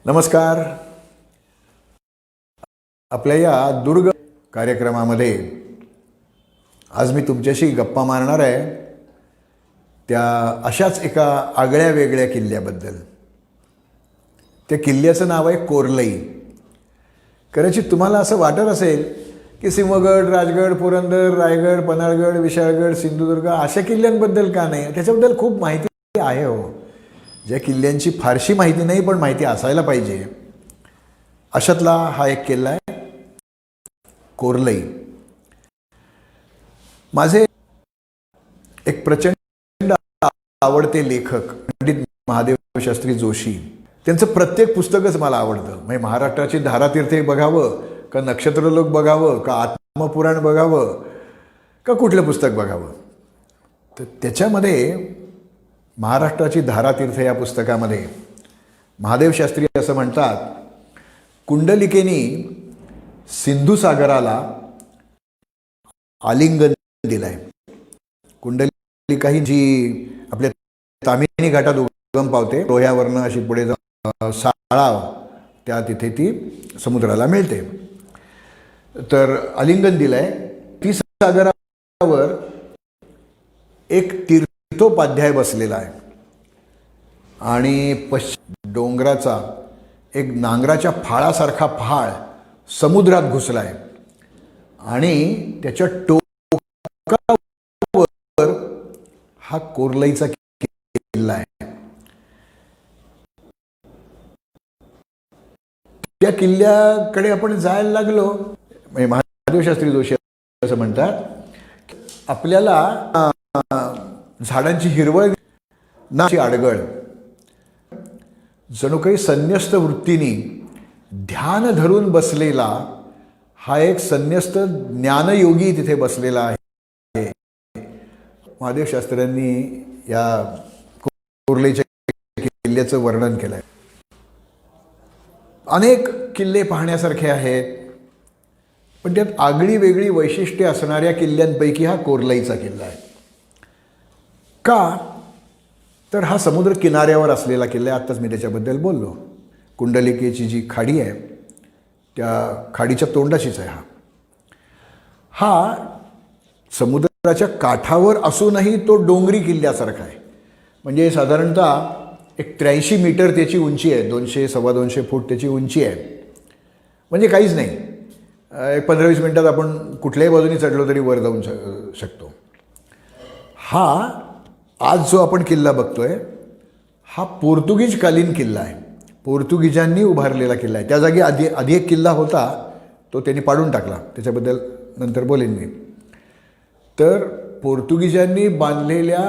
नमस्कार. आपल्या या दुर्ग कार्यक्रमामध्ये आज मी तुमच्याशी गप्पा मारणार आहे त्या अशाच एका आगळ्या वेगळ्या किल्ल्याबद्दल. त्या किल्ल्याचं नाव आहे कोर्लई. कदाचित तुम्हाला असं वाटत असेल की सिंहगड, राजगड, पुरंदर, रायगड, पन्हाळगड, विशाळगड, सिंधुदुर्ग अशा किल्ल्यांबद्दल का नाही. त्याच्याबद्दल खूप माहिती आहे हो. ज्या किल्ल्यांची फारशी माहिती नाही पण माहिती असायला पाहिजे अशातला हा एक किल्ला आहे कोर्लई. माझे एक प्रचंड आवडते लेखक पंडित महादेव शास्त्री जोशी, त्यांचं प्रत्येक पुस्तकच मला आवडतं. म्हणजे महाराष्ट्राची धारातीर्थे बघावं का नक्षत्रलोक बघावं का आत्मपुराण बघावं का कुठलं पुस्तक बघावं, तर त्याच्यामध्ये महाराष्ट्राची धारातीर्थ या पुस्तकामध्ये महादेव शास्त्री असं म्हणतात, कुंडलिकेनी सिंधुसागराला आलिंगन दिलंय. कुंडलिका ही जी आपल्या तामिनी घाटात उगम पावते, रोह्यावरनं अशी पुढे साळा त्या तिथे ती समुद्राला मिळते, तर आलिंगन दिलंय. ती सागरावर एक तीर्थोपाध्याय बसलेला आहे आणि डोंगराचा एक नांगराच्या फाळासारखा फाळ समुद्रात घुसला आहे आणि त्याच्या टोकावर हा कोर्लईचा किल्ला आहे. त्या किल्ल्याकडे आपण जायला लागलो. म्हणजे महादेव शास्त्री जोशी असं म्हणतात, आपल्याला झाडांची हिरवळ नाची आडगळ, जणू काही संन्यस्त वृत्तीने ध्यान धरून बसलेला हा एक संन्यस्त ज्ञानयोगी तिथे बसलेला आहे. महादेव शास्त्र्यांनी या कोर्लईच्या किल्ल्याचं वर्णन केलं आहे. अनेक किल्ले पाहण्यासारखे आहेत पण त्यात आगळी वेगळी वैशिष्ट्ये असणाऱ्या किल्ल्यांपैकी हा कोर्लईचा किल्ला आहे. का तर हा समुद्र किनाऱ्यावर असलेला किल्ला आहे. आत्ताच मी त्याच्याबद्दल बोललो. कुंडलिकेची जी खाडी आहे त्या खाडीच्या तोंडाशीच आहे हा समुद्राच्या काठावर असूनही तो डोंगरी किल्ल्यासारखा आहे. म्हणजे साधारणतः एक 83 मीटर त्याची उंची आहे, 200-2.25 फूट त्याची उंची आहे. म्हणजे काहीच नाही, एक 15-20 मिनटात आपण कुठल्याही बाजूने चढलो तरी वर जाऊन शकतो. हा आज जो आपण किल्ला बघतोय हा पोर्तुगीजकालीन किल्ला आहे. पोर्तुगीजांनी उभारलेला किल्ला आहे. त्या जागी आधी एक किल्ला होता, तो त्यांनी पाडून टाकला, त्याच्याबद्दल नंतर बोलेन मी. तर पोर्तुगीजांनी बांधलेल्या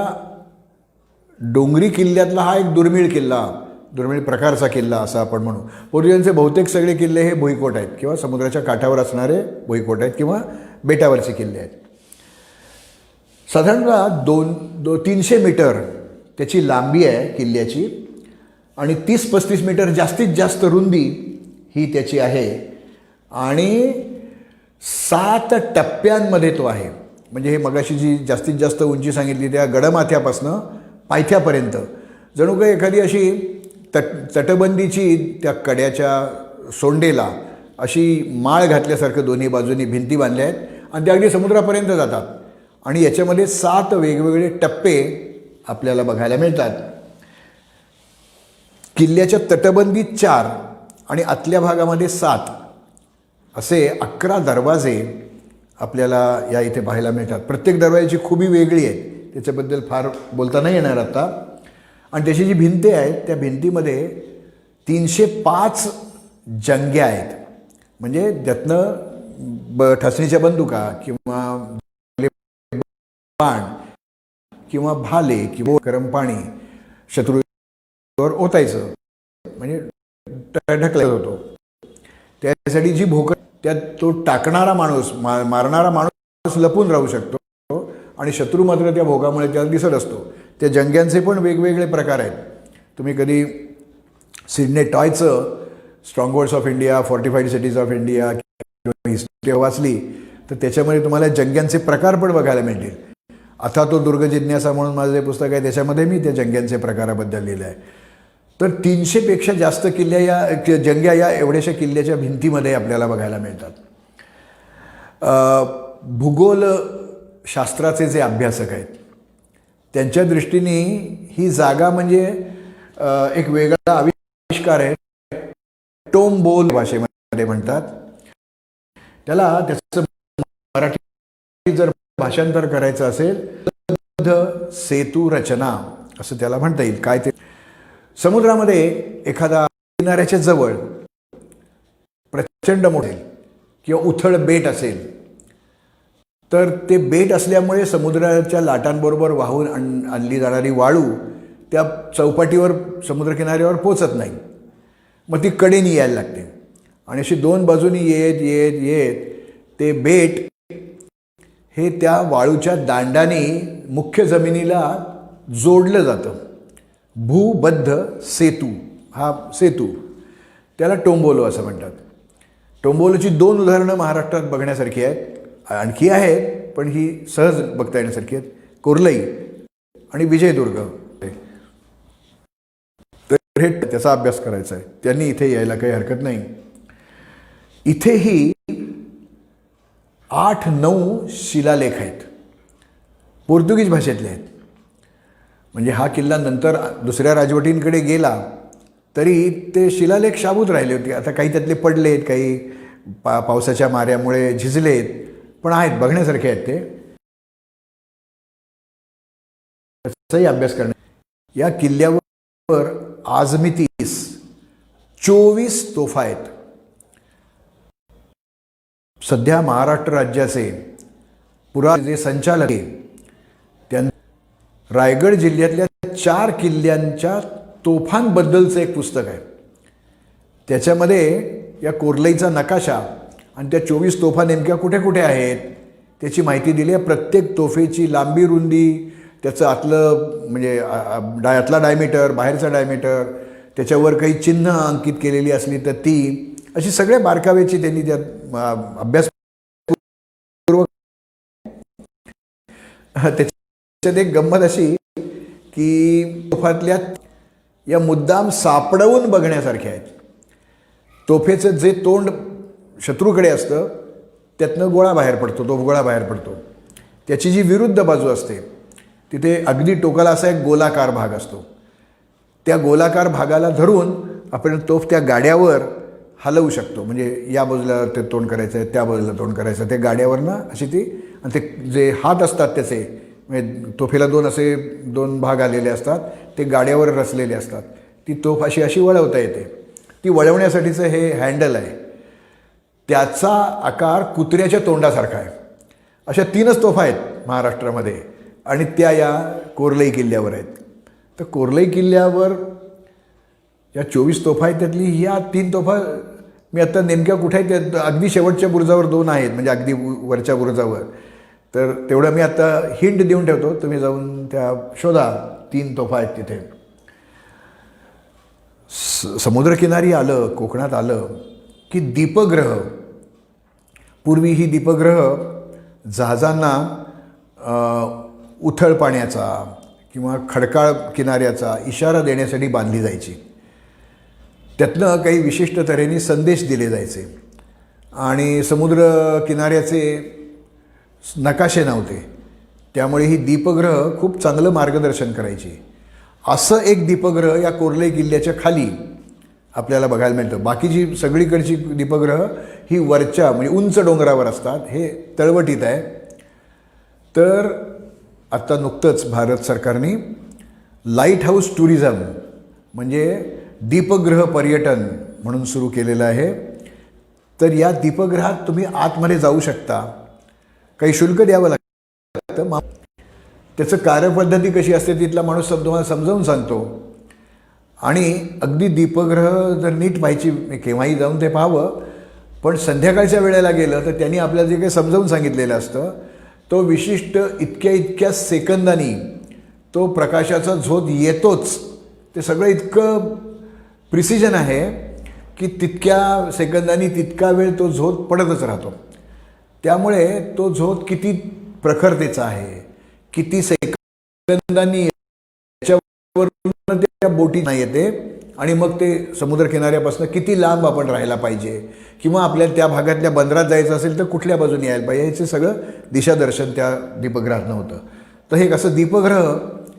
डोंगरी किल्ल्यातला हा एक दुर्मिळ प्रकारचा किल्ला असं आपण म्हणू. पोर्तुगीजांचे बहुतेक सगळे किल्ले हे भुईकोट आहेत किंवा समुद्राच्या काठावर असणारे भुईकोट आहेत किंवा बेटावरचे किल्ले आहेत. साधारणतः 300 मीटर त्याची लांबी आहे किल्ल्याची आणि 30-35 मीटर जास्तीत जास्त रुंदी ही त्याची आहे आणि 7 टप्प्यांमध्ये तो आहे. म्हणजे हे मगाशी जी जास्तीत जास्त उंची सांगितली त्या गडमाथ्यापासनं पायथ्यापर्यंत जणू काही एखादी अशी तटबंदीची त्या कड्याच्या सोंडेला अशी माळ घातल्यासारखं दोन्ही बाजूनी भिंती बांधल्या आहेत आणि त्या अगदी समुद्रापर्यंत जातात आणि याच्यामध्ये 7 वेगवेगळे टप्पे आपल्याला बघायला मिळतात. किल्ल्याच्या तटबंदीत 4 आणि आतल्या भागामध्ये 7 असे 11 दरवाजे आपल्याला या इथे पाहायला मिळतात. प्रत्येक दरवाजाची खुबी वेगळी आहे, त्याच्याबद्दल फार बोलता नाही येणार आता. आणि त्याची जी भिंती आहेत त्या भिंतीमध्ये 305 जंग्या आहेत. म्हणजे त्यातनं ठसणीच्या बंदुका किंवा बाण किंवा भाले किंवा गरम पाणी शत्रूवर ओतायचं, म्हणजे ढकलत होतो. त्यासाठी जी भोकं त्यात तो टाकणारा माणूस मारणारा माणूस लपून राहू शकतो आणि शत्रू मात्र त्या भोगामुळे त्याला दिसत असतो. त्या जंग्यांचे पण वेगवेगळे प्रकार आहेत. तुम्ही कधी सिडने टॉयचं strongholds of India, fortified cities of India history वाचली तर त्याच्यामध्ये तुम्हाला जंग्यांचे प्रकार पण बघायला मिळतील. आता तो दुर्ग जिज्ञासा म्हणून माझं जे पुस्तक आहे त्याच्यामध्ये मी त्या जंग्यांचे प्रकाराबद्दल लिहिलं आहे. तर 300पेक्षा जास्त जंग्या या एवढ्याशा किल्ल्याच्या भिंतीमध्ये आपल्याला बघायला मिळतात. भूगोल शास्त्राचे जे अभ्यासक आहेत त्यांच्या दृष्टीने ही जागा म्हणजे एक वेगळा आविष्कार आहे. टोम्बोल भाषेमध्ये म्हणतात त्याला. त्याचं मराठी जर भाषांतर करायचं असेल तर सेतू रचना असं त्याला म्हणता येईल. काय ते समुद्रामध्ये एखादा किनाऱ्याच्या जवळ प्रचंड मोठे किंवा उथळ बेट असेल तर ते बेट असल्यामुळे समुद्राच्या लाटांबरोबर वाहून आणली जाणारी वाळू त्या चौपाटीवर समुद्रकिनाऱ्यावर पोचत नाही. मग ती कडेनी यायला लागते आणि अशी दोन बाजूनी येत येत येत ते बेट हे त्या वाळूच्या दांडाने मुख्य जमिनीला जोडलं जातं. भूबद्ध सेतू, हा सेतू त्याला टोम्बोलो असं म्हणतात. टोम्बोलोची 2 उदाहरणं महाराष्ट्रात बघण्यासारखी आहेत. आणखी आहेत पण ही सहज बघता येण्यासारखी आहेत. कोर्लई आणि विजयदुर्ग. तर हे त्याचा अभ्यास करायचा आहे. त्यांनी इथे यायला काही हरकत नाही. इथेही 8-9 शिलालेख आहेत. पोर्तुगीज भाषेतले आहेत. म्हणजे हा किल्ला नंतर दुसऱ्या राजवटींकडे गेला तरी ते शिलालेख शाबूत राहिले होते. आता काही त्यातले पडलेत, काही पावसाच्या माऱ्यामुळे झिजलेत, पण आहेत, बघण्यासारखे आहेत ते. त्याचाही अभ्यास करणे. या किल्ल्यावर आजमितीस 24 तोफा आहेत. सध्या महाराष्ट्र राज्याचे जे संचालक त्यांनी रायगड जिल्ह्यातल्या 4 किल्ल्यांच्या तोफांबद्दलचं एक पुस्तक आहे. त्याच्यामध्ये या कोर्लईचा नकाशा आणि त्या 24 तोफा नेमक्या कुठे कुठे आहेत त्याची माहिती दिली आहे. प्रत्येक तोफेची लांबी, रुंदी, त्याचं आतलं म्हणजे आतला डायमीटर, बाहेरचा डायमीटर, त्याच्यावर काही चिन्ह अंकित केलेली असली तर ती, अशी सगळ्या बारकाव्याची त्यांनी त्यात अभ्यास. त्याच्यात एक गंमत अशी की तोफातल्या या मुद्दाम सापडवून बघण्यासारख्या आहेत. तोफेचं जे तोंड शत्रूकडे असतं त्यातनं गोळा बाहेर पडतो, तोफगोळा बाहेर पडतो. त्याची जी विरुद्ध बाजू असते तिथे अगदी टोकाला असा एक गोलाकार भाग असतो. त्या गोलाकार भागाला धरून आपण तोफ त्या गाड्यावर हलवू शकतो. म्हणजे या बाजूला ते तोंड करायचं आहे, त्या बाजूला तोंड करायचं, ते गाड्यावरनं अशी ती. आणि ते जे हात असतात त्याचे, म्हणजे तोफेला 2 भाग आलेले असतात, ते गाड्यावर रचलेले असतात. ती तोफ अशी वळवता येते. ती वळवण्यासाठीचं हे हँडल आहे. त्याचा आकार कुत्र्याच्या तोंडासारखा आहे. अशा 3च तोफा आहेत महाराष्ट्रामध्ये आणि त्या या कोर्लई किल्ल्यावर आहेत. तर कोर्लई किल्ल्यावर या 24 तोफा आहेत. त्यातली या 3 तोफा मी आत्ता नेमक्या कुठे आहेत, त्या अगदी शेवटच्या बुरुजावर 2 आहेत, म्हणजे अगदी वरच्या बुरुजावर. तर तेवढं मी आत्ता हिंट देऊन ठेवतो, तुम्ही जाऊन त्या शोधा. 3 तोफा आहेत तिथे. समुद्रकिनारी आलं, कोकणात आलं की दीपग्रह, पूर्वी ही दीपग्रह जहाजांना उथळ पाण्याचा किंवा खडकाळ किनाऱ्याचा इशारा देण्यासाठी बांधली जायची. त्यातनं काही विशिष्ट तऱ्हेने संदेश दिले जायचे आणि समुद्र किनाऱ्याचे नकाशे नव्हते, त्यामुळे ही दीपग्रह खूप चांगलं मार्गदर्शन करायची. असं एक दीपग्रह या कोर्लई किल्ल्याच्या खाली आपल्याला बघायला मिळतं. बाकीची सगळीकडची दीपग्रह ही वरच्या म्हणजे उंच डोंगरावर असतात, हे तळवटीत आहे. तर आत्ता नुकतंच भारत सरकारने लाईट हाऊस टुरिझम म्हणजे दीपग्रह पर्यटन म्हणून सुरू केलेलं आहे. तर या दीपग्रहात तुम्ही आतमध्ये जाऊ शकता, काही शुल्क द्यावं लागतं. त्याचं कार्यपद्धती कशी असते तिथला माणूस तुम्हाला समजावून सांगतो. आणि अगदी दीपग्रह जर नीट पाहायची, केव्हाही जाऊन ते पाहावं, पण संध्याकाळच्या वेळेला गेलं तर त्यांनी आपल्याला जे काही समजावून सांगितलेलं असतं तो विशिष्ट इतक्या सेकंदांनी तो प्रकाशाचा झोत येतोच. ते सगळं इतकं प्रिसिजन आहे की तितक्या सेकंदांनी तितका वेळ तो झोत पडतच राहतो. त्यामुळे तो झोत किती प्रखरतेचा आहे, किती सेकंदांनी याच्यावरून त्या बोटी नाही येते आणि मग ते समुद्रकिनाऱ्यापासून किती लांब आपण राहायला पाहिजे किंवा आपल्याला त्या भागातल्या बंदरात जायचं असेल तर कुठल्या बाजूने यायला पाहिजे याचं सगळं दिशादर्शन त्या दीपग्रहातनं होतं. तर हे कसं दीपग्रह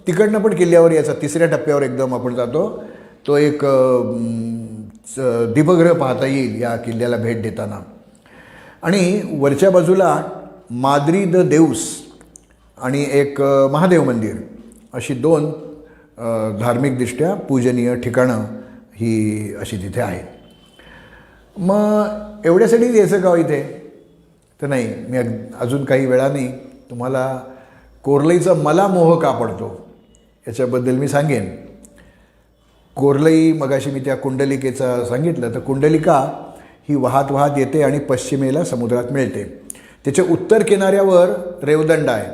तिकडनं पण किल्ल्यावर यायचा. 3ऱ्या टप्प्यावर एकदम आपण जातो. तो एक दीपग्रह पाहता येईल या किल्ल्याला भेट देताना. आणि वरच्या बाजूला माद्री द देऊस आणि एक महादेव मंदिर अशी 2 धार्मिकदृष्ट्या पूजनीय ठिकाणं ही अशी तिथे आहेत. मग एवढ्यासाठीच यायचं का इथे तर नाही. मी अजून काही वेळाने तुम्हाला कोर्लईचा मला मोह का पडतो याच्याबद्दल मी सांगेन. कोर्लई मगाशी मी त्या कुंडलिकेचा सांगितलं तर कुंडलिका ही वाहत वाहत येते आणि पश्चिमेला समुद्रात मिळते. त्याच्या उत्तर किनाऱ्यावर रेवदंडा आहे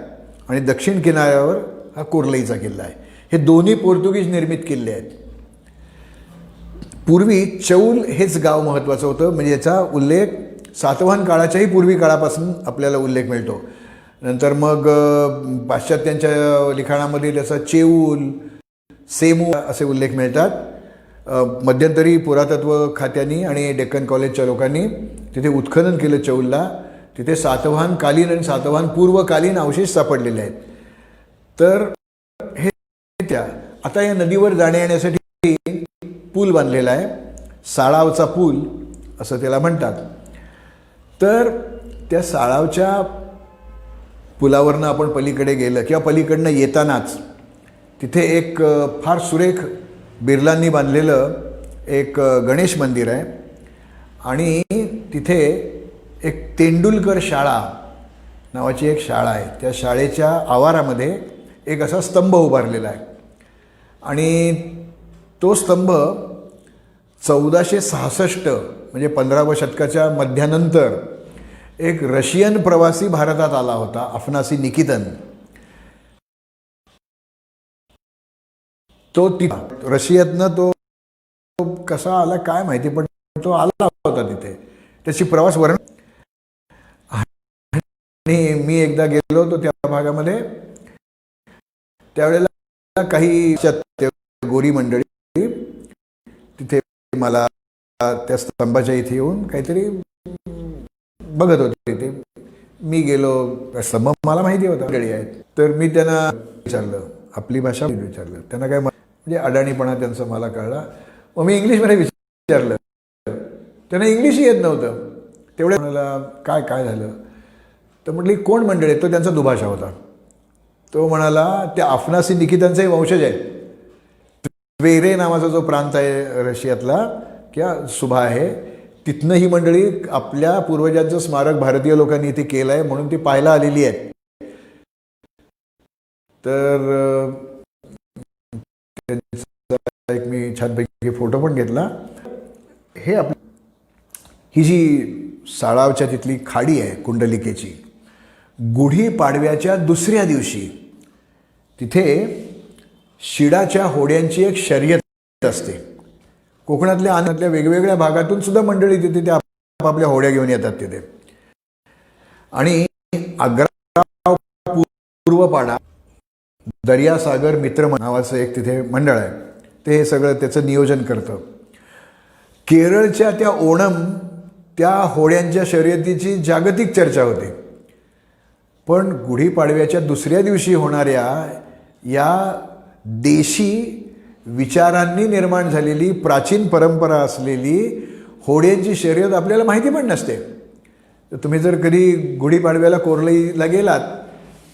आणि दक्षिण किनाऱ्यावर हा कोर्लईचा किल्ला आहे. हे दोन्ही पोर्तुगीज निर्मित किल्ले आहेत. पूर्वी चौल हेच गाव महत्त्वाचं होतं. म्हणजे याचा उल्लेख सातवाहन काळाच्याही पूर्वी काळापासून आपल्याला उल्लेख मिळतो. नंतर मग पाश्चात्यांच्या लिखाणामध्ये त्याचा चेऊल सेमू असे उल्लेख मिळतात. मध्यंतरी पुरातत्व खात्याने आणि डेक्कन कॉलेजच्या लोकांनी तिथे उत्खनन केलं चौलला. तिथे सातवाहनकालीन आणि सातवाहन पूर्वकालीन अवशेष सापडलेले आहेत. तर हे त्या आता या नदीवर जाण्या येण्यासाठी पूल बांधलेला आहे. साळावचा पूल असं त्याला म्हणतात. तर त्या साळावच्या पुलावरनं आपण पलीकडे गेलं किंवा पलीकडनं येतानाच तिथे एक फार सुरेख बिर्लांनी बांधलेलं एक गणेश मंदिर आहे. आणि तिथे एक तेंडुलकर शाळा नावाची एक शाळा आहे. त्या शाळेच्या आवारामध्ये एक असा स्तंभ उभारलेला आहे. आणि तो स्तंभ 1466 म्हणजे 15व्या शतकाच्या मध्यानंतर एक रशियन प्रवासी भारतात आला होता, अफनासी निकितन. तो रशियातनं तो कसा आला काय माहिती, पण तो आला होता तिथे. त्याची प्रवास वर्णन. आणि मी एकदा गेलो होतो त्या भागामध्ये. त्यावेळेला काही गोरी मंडळी तिथे मला त्या स्तंभाच्या इथे येऊन काहीतरी बघत होते. ते मी गेलो. स्तंभ मला माहिती होता मंडळी आहेत. तर मी त्यांना विचारलं, आपली भाषा विचारलं. त्यांना काय म्हणजे अडाणीपणा त्यांचा मला कळला. मग मी इंग्लिशमध्ये विचारलं. त्यांना इंग्लिशही येत नव्हतं. तेवढ्या म्हणाला काय काय झालं तर म्हटली कोण मंडळी आहेत. तो त्यांचा दुभाषा होता. तो म्हणाला त्या अफनासी निकितांचाही वंशज आहे. त्वेरे नावाचा जो प्रांत आहे रशियातला किंवा सुभा आहे, तिथनं ही मंडळी आपल्या पूर्वजांचं स्मारक भारतीय लोकांनी इथे केलं आहे म्हणून ती पाहायला आलेली आहेत. तर एक मी छानपैकी फोटो पण घेतला. हे ही जी साळावच्या तिथली खाडी आहे कुंडलिकेची, गुढी पाडव्याच्या दुसऱ्या दिवशी तिथे शिडाच्या होड्यांची एक शर्यत असते. कोकणातल्या अनेकल्या वेगवेगळ्या भागातून सुद्धा मंडळी तिथे त्या आपापल्या होड्या घेऊन येतात तिथे. आणि आग्रा पूर्वपाडा दर्यासागर मित्र नावाचं एक तिथे मंडळ आहे. ते हे सगळं त्याचं नियोजन करतं. केरळच्या त्या ओणम त्या होड्यांच्या शर्यतीची जागतिक चर्चा होते. पण गुढीपाडव्याच्या दुसऱ्या दिवशी होणाऱ्या या देशी विचारांनी निर्माण झालेली प्राचीन परंपरा असलेली होड्यांची शर्यत आपल्याला माहिती पण नसते. तर तुम्ही जर कधी गुढीपाडव्याला कोर्लईला गेलात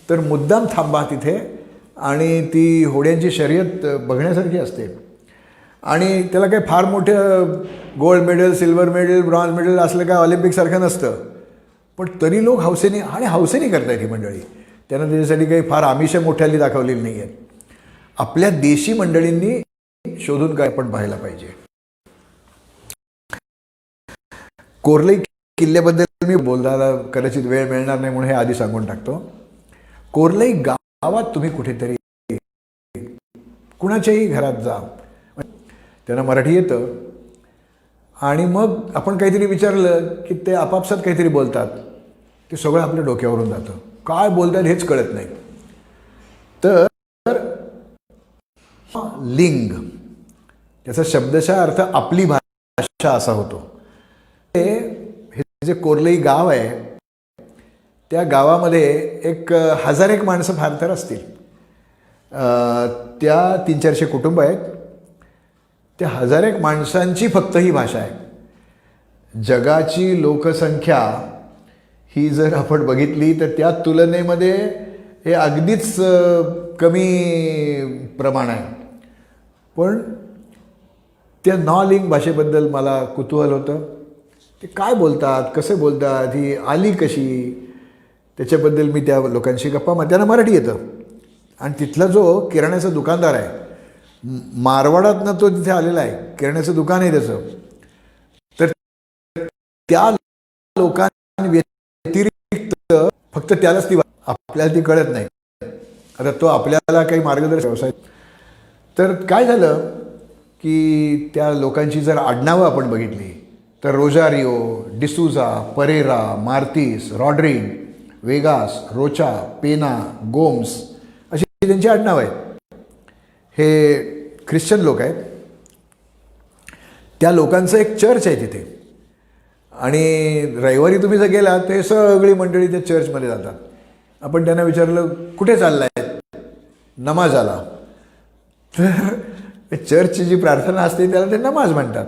तर मुद्दाम थांबा तिथे आणि ती होड्यांची शर्यत बघण्यासारखी असते. आणि त्याला काही फार मोठं gold medal, silver medal, bronze medal असलं काय ऑलिम्पिकसारखं नसतं. पण तरी लोक हौसेने आणि हौसेने करतायत ही मंडळी. त्यांना त्याच्यासाठी काही फार आमिषं मोठ्याली दाखवलेली नाही आहेत. आपल्या देशी मंडळींनी शोधून काय पण पाहायला पाहिजे. कोर्लई किल्ल्याबद्दल मी बोलायला कदाचित वेळ मिळणार नाही म्हणून हे आधी सांगून टाकतो. कोर्लई गावात तुम्ही कुठेतरी कुणाच्याही घरात जा, त्यांना मराठी येतं आणि मग आपण काहीतरी विचारलं की ते आपापसात काहीतरी बोलतात. ते सगळं आपल्या डोक्यावरून जातं. काय बोलतात हेच कळत नाही. तर लिंग त्याचा शब्दशः अर्थ आपली भाषा असा होतो. हे जे कोर्लई गाव आहे त्या गावामध्ये एक 1000 माणसं फार तर असतील. त्या 300-400 कुटुंब आहेत. त्या 1000 माणसांची फक्त ही भाषा आहे. जगाची लोकसंख्या ही जर आपण बघितली तर त्या तुलनेमध्ये हे अगदीच कमी प्रमाण आहे. पण त्या नॉलिंग भाषेबद्दल मला कुतूहल होतं. ते काय बोलतात, कसे बोलतात, ही आली कशी, त्याच्याबद्दल मी त्या लोकांशी गप्पा त्यांना मराठी येतं. आणि तिथला जो किराण्याचा दुकानदार आहे, मारवाडातनं तो तिथे आलेला आहे, किराण्याचं दुकान आहे त्याचं. तर त्या लोकांव्यतिरिक्त फक्त त्यालाच ती आपल्याला ती कळत नाही. आता तो आपल्याला काही मार्गदर्शक व्यवसाय. तर काय झालं की त्या लोकांची जर आडनावं आपण बघितली तर रोजारिओ, डिसूजा, परेरा, मार्तीस, रॉड्रिग, वेगास, रोचा, पेना, गोम्स अशी त्यांची आडनावं आहेत. हे ख्रिश्चन लोक आहेत. त्या लोकांचं एक चर्च आहे तिथे. आणि रविवारी तुम्ही जर गेलात ते सगळी मंडळी त्या चर्चमध्ये जातात. आपण त्यांना विचारलं कुठे चाललाय, नमाजाला. तर चर्चची जी प्रार्थना असते त्याला ते नमाज म्हणतात.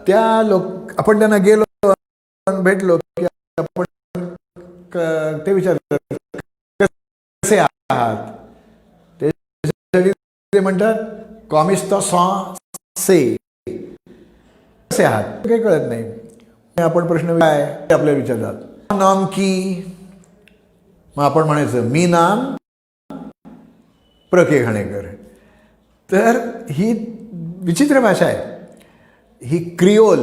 त्या आपण त्यांना गेलो, भेटलो की आपण ते विचारलं कसे आहात, ते म्हणतात कॉमिस्ता सॉ से, कसे आहात, काही कळत नाही. आपण प्रश्न काय आपल्याला विचारतात नाम की, मग आपण म्हणायचं मी नाम प्रके घाणेकर. तर ही विचित्र भाषा आहे. ही क्रिओल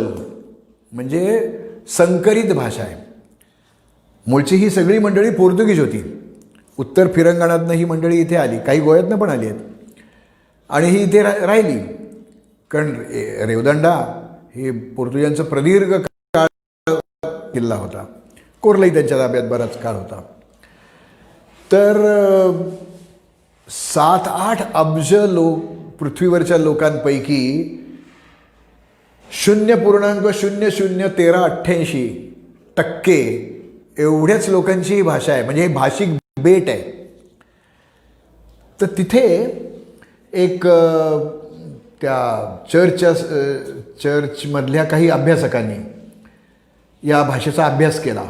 म्हणजे संकरित भाषा आहे. मूळची ही सगळी मंडळी पोर्तुगीज होती. उत्तर फिरंगाणातनं ही मंडळी इथे आली, काही गोव्यातनं पण आली आहेत आणि ही इथे राहिली. कारण रेवदंडा हे पोर्तुगीजांचं प्रदीर्घ काळ किल्ला होता. कोर्लई त्यांच्या ताब्यात बराच काळ होता. तर 7-8 अब्ज पृथ्वीवरच्या लोकांपैकी 0.001388% एवढ्याच लोकांची ही भाषा आहे. म्हणजे हे भाषिक बेट आहे. तर तिथे एक त्या चर्चमधल्या काही अभ्यासकांनी या भाषेचा अभ्यास केला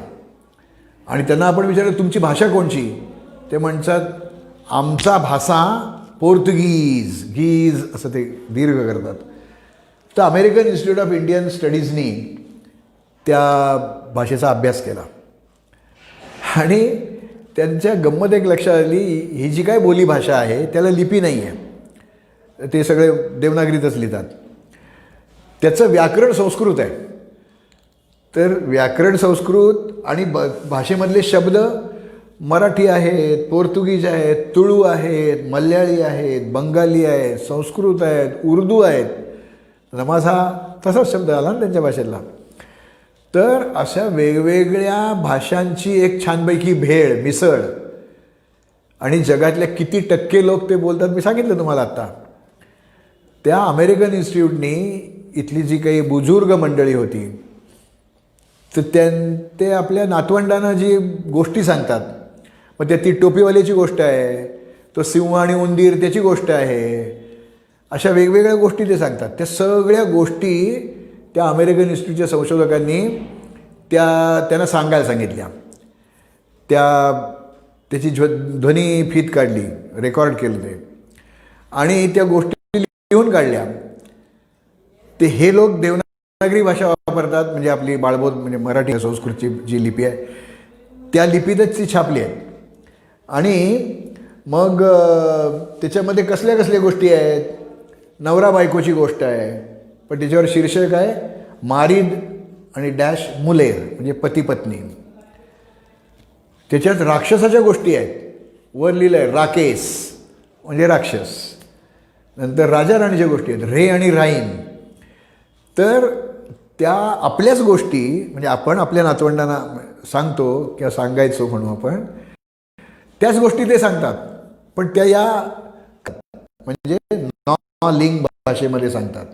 आणि त्यांना आपण विचारलं तुमची भाषा कोणची. ते म्हणतात आमचा भाषा पोर्तुगीज, गीज असं ते दीर्घ करतात. तर अमेरिकन इन्स्टिट्यूट ऑफ इंडियन स्टडीजनी त्या भाषेचा अभ्यास केला आणि त्यांच्या गंमत एक लक्षात आली. ही जी काय बोली भाषा आहे त्याला लिपी नाही आहे. ते सगळे देवनागरीतच लिहितात. त्याचं व्याकरण संस्कृत आहे. तर व्याकरण संस्कृत आणि भाषेमधले शब्द मराठी आहेत, पोर्तुगीज आहेत, तुळू आहेत, मल्याळी आहेत, बंगाली आहेत, संस्कृत आहेत, उर्दू आहेत. नमाज हा तसाच शब्द आला ना त्यांच्या भाषेतला. तर अशा वेगवेगळ्या भाषांची एक छानपैकी भेळ, मिसळ. आणि जगातल्या किती टक्के लोक ते बोलतात मी सांगितलं तुम्हाला आत्ता. त्या अमेरिकन इन्स्टिट्यूटनी इथली जी काही बुजुर्ग मंडळी होती तर ते आपल्या नातवंडांना जी गोष्टी सांगतात. मग ती टोपीवाल्याची गोष्ट आहे, तो सिंह आणि उंदीर त्याची गोष्ट आहे, अशा वेगवेगळ्या गोष्टी ते सांगतात. त्या सगळ्या गोष्टी त्या अमेरिकन इन्स्टिट्यूटच्या संशोधकांनी त्यांना सांगायला सांगितल्या. त्याची ध्वनी काढली, रेकॉर्ड केलं ते आणि त्या गोष्टी लिहून काढल्या. ते हे लोक देवनागरी भाषा वापरतात. म्हणजे आपली बाळबोध म्हणजे मराठी संस्कृतची जी लिपी आहे त्या लिपीतच ती छापली आहे. आणि मग त्याच्यामध्ये कसल्या कसल्या गोष्टी आहेत. नवरा बायकोची गोष्ट आहे पण त्याच्यावर शीर्षक आहे मारीद आणि डॅश मुलेर म्हणजे पती पत्नी. त्याच्यात राक्षसाच्या गोष्टी आहेत. वर लिहिलं आहे राकेस म्हणजे राक्षस. नंतर राजा राणीच्या गोष्टी आहेत रे आणि राईन. तर त्या आपल्याच गोष्टी म्हणजे आपण आपल्या नातवंडांना सांगतो किंवा सांगायचो म्हणू आपण, त्याच गोष्टी ते सांगतात. पण त्या या म्हणजे लिंग भाषेमध्ये सांगतात.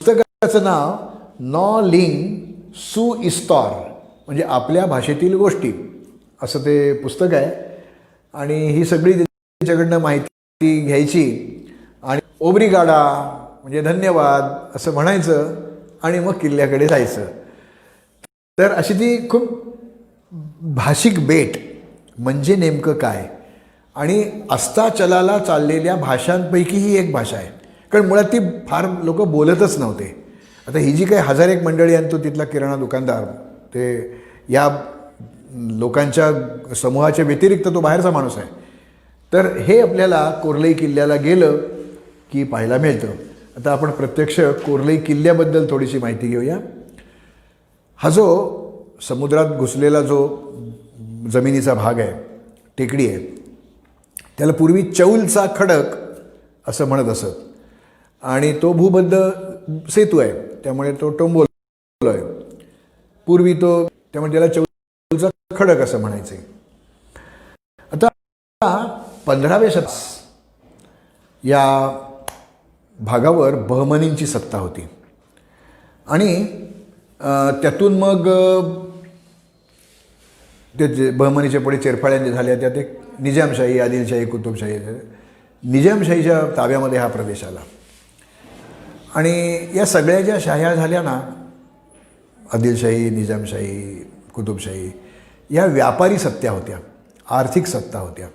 पुस्तकाचं नाव नॉ लिंग सु इस्तॉर, म्हणजे आपल्या भाषेतील गोष्टी, असं ते पुस्तक आहे. आणि ही सगळी त्याच्याकडनं माहिती घ्यायची आणि ओब्रिगाडा म्हणजे धन्यवाद असं म्हणायचं आणि मग किल्ल्याकडे जायचं. तर अशी ती खूप भाषिक बेट म्हणजे नेमकं काय, आणि अस्ताचलाला चाललेल्या भाषांपैकी ही एक भाषा आहे. कारण मुळात ती फार लोक बोलतच नव्हते. आता ही जी काही 1001 मंडळी आणि तो तिथला किराणा दुकानदार, ते या लोकांच्या समूहाच्या व्यतिरिक्त तो बाहेरचा माणूस आहे. तर हे आपल्याला कोर्लई किल्ल्याला गेलं की पाहायला मिळतं. आता आपण प्रत्यक्ष कोर्लई किल्ल्याबद्दल थोडीशी माहिती घेऊया. हा जो समुद्रात घुसलेला जो जमिनीचा भाग आहे, टेकडी आहे, त्याला पूर्वी चौलचा खडक असं म्हणत असत. आणि तो भूबद्ध सेतू आहे, त्यामुळे तो टोंबोल आहे. पूर्वी तो, त्यामुळे त्याला चौलचा खडक असं म्हणायचे. आता 15व्या शतकात या भागावर बहमनींची सत्ता होती आणि त्यातून मग ते बहमनीच्या पुढे चेरफाळ्यांनी झाल्या, त्यात एक निजामशाही, आदिलशाही, कुतुबशाही, निजामशाहीच्या ताब्यामध्ये हा प्रदेश आला. आणि या सगळ्या ज्या शाह्या झाल्या ना, आदिलशाही, निजामशाही, कुतुबशाही, या व्यापारी सत्ता होत्या, आर्थिक सत्ता होत्या.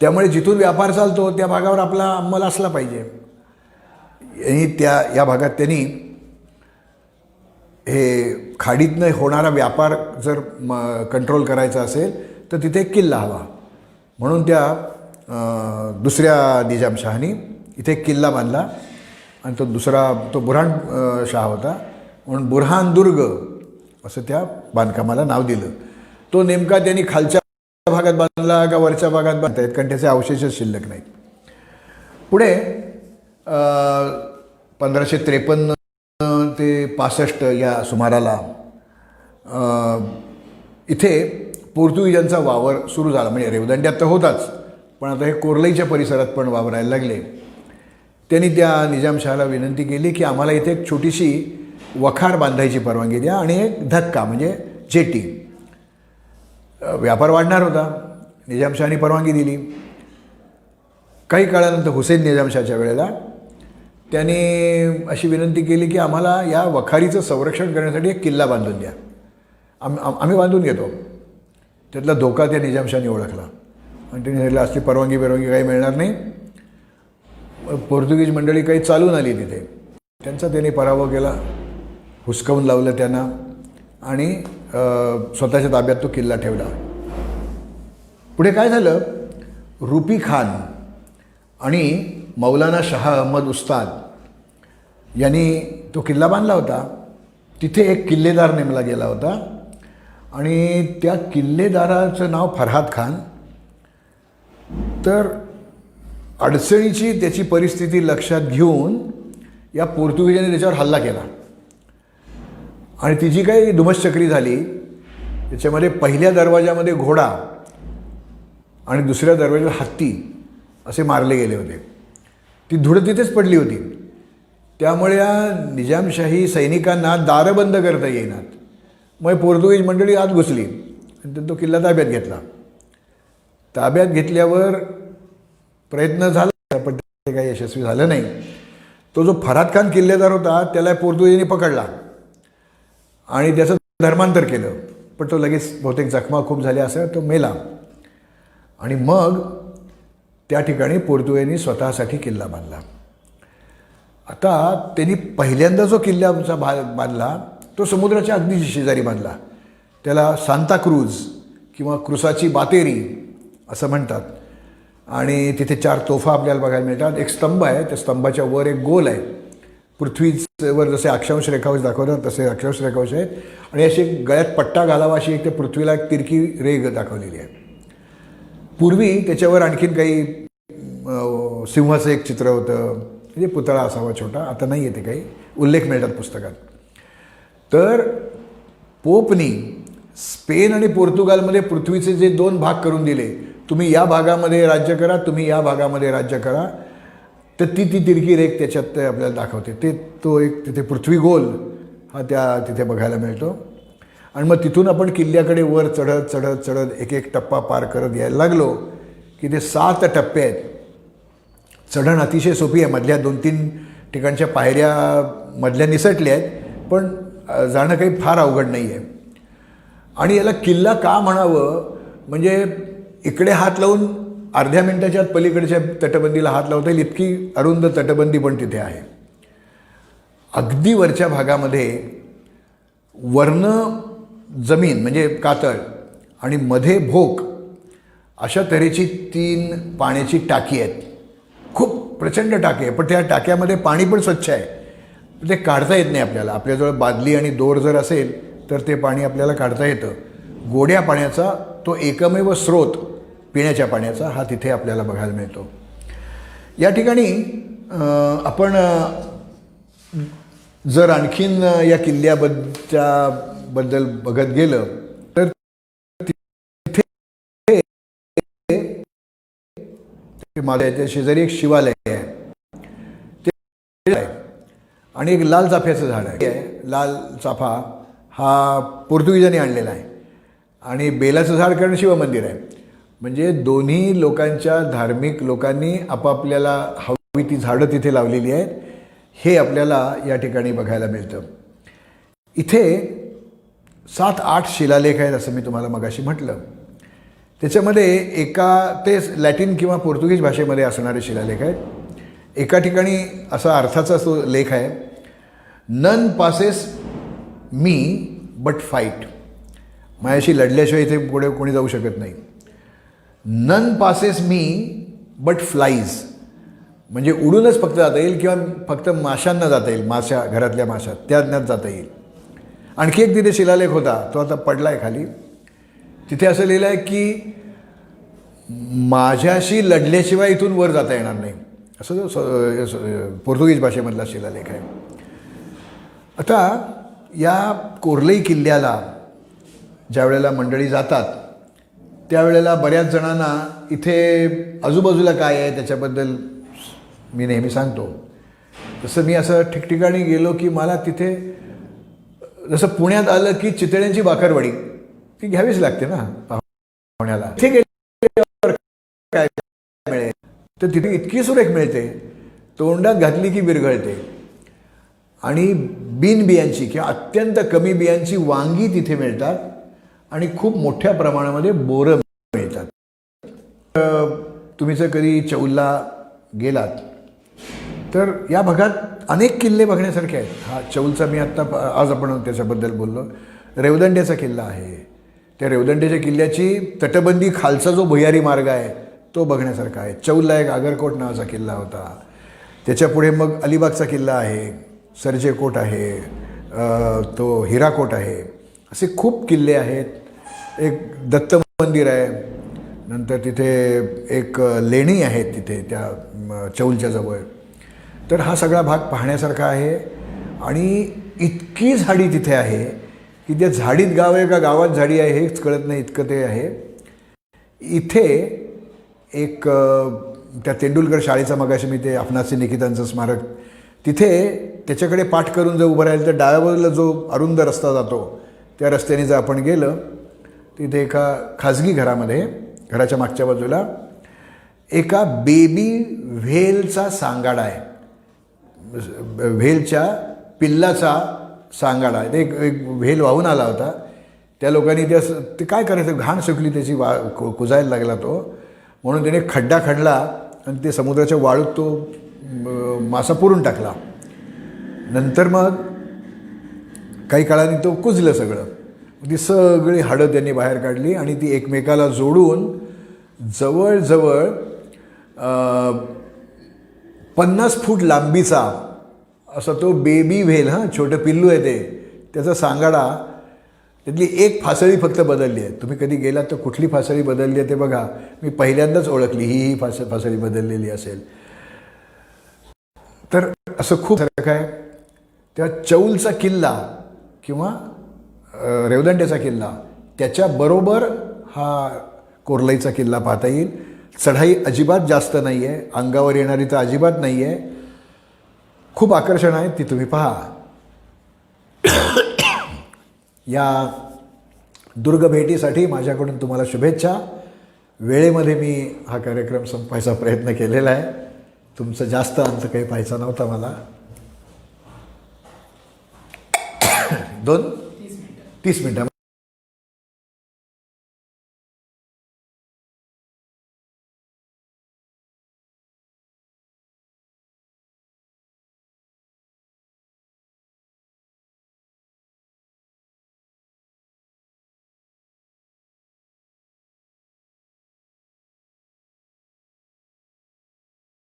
त्यामुळे जिथून व्यापार चालतो त्या भागावर आपला अंमल असला पाहिजे. आणि या भागात त्यांनी हे खाडीतनं होणारा व्यापार जर कंट्रोल करायचा असेल तर तिथे एक किल्ला हवा. म्हणून त्या दुसऱ्या निजामशहानी इथे एक किल्ला बांधला आणि तो बुरहान शाह होता, म्हणून बुरहान दुर्ग असं त्या बांधकामाला नाव दिलं. तो नेमका त्यांनी खालच्या भागात बांधला का वरच्या भागात बांधता येत, कारण त्याचे अवशेषच शिल्लक नाहीत. पुढे 1553 ते 65 या सुमाराला इथे पोर्तुगीजांचा वावर सुरू झाला. म्हणजे रेवदंड्यात तर होताच, पण आता हे कोर्लईच्या परिसरात पण वावरायला लागले. त्यांनी त्या निजामशहाला विनंती केली की आम्हाला इथे एक छोटीशी वखार बांधायची परवानगी द्या आणि एक धक्का म्हणजे जेटी. व्यापार वाढणार होता, निजामशहानी परवानगी दिली. काही काळानंतर हुसेन निजामशाच्या वेळेला त्यांनी अशी विनंती केली की आम्हाला या वखारीचं संरक्षण करण्यासाठी एक किल्ला बांधून द्या, आम्ही बांधून घेतो. त्यातला धोका त्या निजामशाहानी ओळखला आणि त्यांनी सांगितलं असली परवानगी काही मिळणार नाही. पोर्तुगीज मंडळी काही चालून आली तिथे, त्यांचा त्यांनी पराभव केला, हुसकावून लावलं त्यांना आणि स्वतःच्या ताब्यात तो किल्ला ठेवला. पुढे काय झालं, रुपी खान आणि मौलाना शाह अहमद उस्ताद यांनी तो किल्ला बांधला होता. तिथे एक किल्लेदार नेमला गेला होता आणि त्या किल्लेदाराचं नाव फरहाद खान. तर अडचणीची त्याची परिस्थिती लक्षात घेऊन या पोर्तुगीजांनी त्याच्यावर हल्ला केला आणि ती जी काही धुमश्चक्री झाली त्याच्यामध्ये पहिल्या दरवाजामध्ये घोडा आणि दुसऱ्या दरवाजाला हत्ती असे मारले गेले होते. ती धूळ तिथेच पडली होती. त्यामुळे या निजामशाही सैनिकांना दारं बंद करता येईनात. मग पोर्तुगीज मंडळी आत घुसली आणि तो किल्ला ताब्यात घेतला. ताब्यात घेतल्यावर प्रयत्न झाला पण ते काही यशस्वी झालं नाही. तो जो फरहाद खान किल्लेदार होता त्याला पोर्तुगीजांनी पकडला आणि त्याचं धर्मांतर केलं, पण तो लगेच बहुतेक जखमा खूप झाल्या असं तो मेला. आणि मग त्या ठिकाणी पोर्तुगीजांनी स्वतःसाठी किल्ला बांधला. आता त्यांनी पहिल्यांदा जो किल्ल्याचा बांधला तो समुद्राच्या अगदी शेजारी बांधला. त्याला सांताक्रूज किंवा क्रुसाची बातेरी असं म्हणतात. आणि तिथे 4 तोफा आपल्याला बघायला मिळतात. एक स्तंभ आहे, त्या स्तंभाच्या वर एक गोल आहे. पृथ्वीवर जसे अक्षांश रेखांश दाखवतात तसे अक्षांश रेखांश आहेत आणि अशी गळ्यात पट्टा घालावा अशी एक ते पृथ्वीला एक तिरकी रेघ दाखवलेली आहे. पूर्वी त्याच्यावर आणखीन काही सिंहाचं एक चित्र होतं, म्हणजे पुतळा असावा छोटा, आता नाही येते काही उल्लेख मिळतात पुस्तकात. तर पोपनी स्पेन आणि पोर्तुगालमध्ये पृथ्वीचे जे 2 भाग करून दिले, तुम्ही या भागामध्ये राज्य करा, तुम्ही या भागामध्ये राज्य करा, तर ती तिरकी रेख त्याच्यात ते आपल्याला दाखवते. तो एक तिथे पृथ्वी गोल हा तिथे बघायला मिळतो. आणि मग तिथून आपण किल्ल्याकडे वर चढत चढत चढत एक टप्पा पार करत यायला लागलो की ते 7 टप्पे आहेत. चढण अतिशय सोपी आहे. मधल्या 2-3 ठिकाणच्या पायऱ्या मधल्या निसटल्या आहेत, पण जाणं काही फार अवघड नाही आहे. आणि याला किल्ला का म्हणावं, म्हणजे इकडे हात लावून अर्ध्या मिनिटाच्या आत पलीकडच्या तटबंदीला हात लावता येईल इतकी अरुंद तटबंदी पण तिथे आहे. अगदी वरच्या भागामध्ये वर्ण जमीन म्हणजे कातळ आणि मध्ये भोक अशा तऱ्हेची 3 पाण्याची टाकी आहेत. खूप प्रचंड टाकी आहे, पण त्या टाक्यामध्ये पाणी पण स्वच्छ आहे. ते काढता येत नाही आपल्याला. आपल्याजवळ बादली आणि दोर जर असेल तर ते पाणी आपल्याला काढता येतं. गोड्या पाण्याचा तो एकमेव स्रोत पिण्याच्या पाण्याचा हा तिथे आपल्याला बघायला मिळतो. या ठिकाणी आपण जर आणखीन या किल्ल्याबद्दल बघत गेलं तर तिथे माझ्या शेजारी एक शिवालय आहे ते आहे आणि एक लाल चाफ्याचं झाड आहे. लाल चाफा हा पोर्तुगीजांनी आणलेला आहे आणि बेलाचं झाड कारण शिवमंदिर आहे. म्हणजे दोन्ही लोकांच्या धार्मिक लोकांनी आपापल्याला हवी ती झाडं तिथे लावलेली आहेत. हे आपल्याला या ठिकाणी बघायला मिळतं. इथे 7-8 शिलालेख आहेत असं मी तुम्हाला मगाशी म्हटलं. त्याच्यामध्ये ते लॅटिन किंवा पोर्तुगीज भाषेमध्ये असणारे शिलालेख आहेत. एका ठिकाणी असा अर्थाचा तो लेख आहे, none passes me but fight. माझ्याशी लढल्याशिवाय इथे पुढे कोणी जाऊ शकत नाही. None passes me but flies, म्हणजे उडूनच फक्त जाता येईल किंवा फक्त माशांना जाता येईल, घरातल्या माशा त्यांनाच जाता येईल. आणखी एक तिथे शिलालेख होता, तो आता पडला आहे खाली. तिथे असं लिहिलं आहे की माझ्याशी लढल्याशिवाय इथून वर जाता येणार नाही, असं जो पोर्तुगीज भाषेमधला शिलालेख आहे. आता या कोर्लई किल्ल्याला ज्या वेळेला मंडळी जातात त्यावेळेला बऱ्याच जणांना इथे आजूबाजूला काय आहे त्याच्याबद्दल मी नेहमी सांगतो. तसं मी असं ठिकठिकाणी गेलो की मला तिथे जसं पुण्यात आलं की चितळ्यांची भाकरवडी ती घ्यावीच लागते ना पाहुण्याला. इथे गेल्यावर काय मिळेल तर तिथे इतकी सुरेख मिळते, तोंडात घातली की विरघळते. आणि बियांची किंवा अत्यंत कमी बियांची वांगी तिथे मिळतात आणि खूप मोठ्या प्रमाणामध्ये बोरं मिळतात. तुम्ही जर कधी चौलला गेलात तर या भागात अनेक किल्ले बघण्यासारखे आहेत. हा चौलचा मी आज आपण त्याच्याबद्दल बोललो. रेवदंड्याचा किल्ला आहे. त्या रेवदंड्याच्या किल्ल्याची तटबंदी खालचा जो भुयारी मार्ग आहे तो बघण्यासारखा आहे. चौलला एक आगरकोट नावाचा किल्ला होता. त्याच्यापुढे मग अलिबागचा किल्ला आहे, सरजेकोट आहे, तो हिराकोट आहे. असे खूप किल्ले आहेत. एक दत्त मंदिर आहे. नंतर तिथे एक लेणी आहेत तिथे त्या चौलच्या जवळ. तर हा सगळा भाग पाहण्यासारखा आहे. आणि इतकी झाडी तिथे आहे की त्या झाडीत गाव आहे का गावात झाडी आहे हेच कळत नाही, इतकं ते आहे. इथे एक त्या तेंडुलकर शाळेचा मगाशी मी ते अफनासी निकितांचं स्मारक, तिथे त्याच्याकडे पाठ करून जर उभं राहिलं तर डाव्या बाजूला जो अरुंद रस्ता जातो त्या रस्त्याने जर आपण गेलं तिथे एका खाजगी घराच्या मागच्या बाजूला एका बेबी व्हेलचा सांगाडा आहे. व्हेलच्या पिल्लाचा सांगाडा आहे. ते एक व्हेल वाहून आला होता. त्या लोकांनी ते काय करायचं, घाण सुकली त्याची कुजायला लागला तो, म्हणून त्याने खड्डा खणला आणि ते समुद्राच्या वाळूत तो मासा पुरून टाकला. नंतर मग काही काळाने तो कुजलं सगळं. ती सगळी हाडं त्यांनी बाहेर काढली आणि ती एकमेकाला जोडून जवळजवळ 50 फूट लांबीचा असा तो बेबी व्हेल, छोटं पिल्लू आहे ते, त्याचा सांगाडा. त्यातली एक फासळी फक्त बदलली आहे. तुम्ही कधी गेलात तर कुठली फासळी बदलली आहे ते बघा. मी पहिल्यांदाच ओळखली ही फासळी बदललेली असेल. तर असं खूप सारखं आहे. त्या चौलचा किल्ला किंवा रेवदंड्याचा किल्ला त्याच्याबरोबर हा कोर्लईचा किल्ला पाहता येईल. चढाई अजिबात जास्त नाही आहे, अंगावर येणारी तर अजिबात नाही आहे. खूप आकर्षण आहे, ती तुम्ही पहा. या दुर्ग भेटीसाठी माझ्याकडून तुम्हाला शुभेच्छा. वेळेमध्ये मी हा कार्यक्रम संपवायचा प्रयत्न केलेला आहे. तुमचं जास्त अंत काही पाहायचा नव्हता मला. 30 मिनिटं